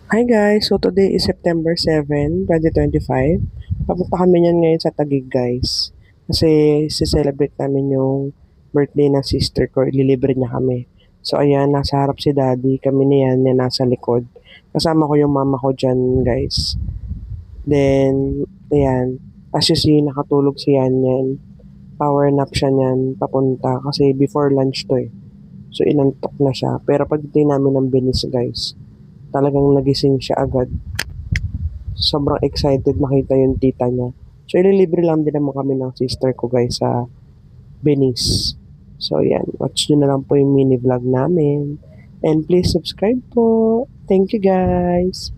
Hi guys! So today is September 7, 2025. Papunta kami niyan ngayon sa Taguig guys. Kasi celebrate namin yung birthday ng sister ko. Ililibre niya kami. So ayan, nasa harap si daddy. Kami niyan, yan nasa likod. Kasama ko yung mama ko dyan guys. Then, ayan. As you see, nakatulog si Yan. Power nap siya niyan papunta. Kasi before lunch to eh. So inantok na siya. Pero pagdating namin ng Venice guys, talagang nagising siya agad. Sobrang excited makita yung tita niya. So, ililibre lang din naman kami ng sister ko guys sa Venice. So, yan. Watch nyo na lang po yung mini vlog namin. And please subscribe po. Thank you guys.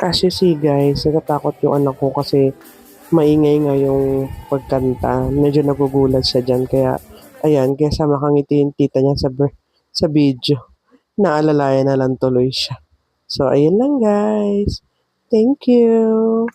As you see guys, natatakot yung anak ko kasi maingay nga yung pagkanta. Medyo nagugulat siya dyan. Kaya, ayan, kaya sa makangiti yung tita niya sa video. Naalalayan na lang tuloy siya. So, ayun lang guys. Thank you.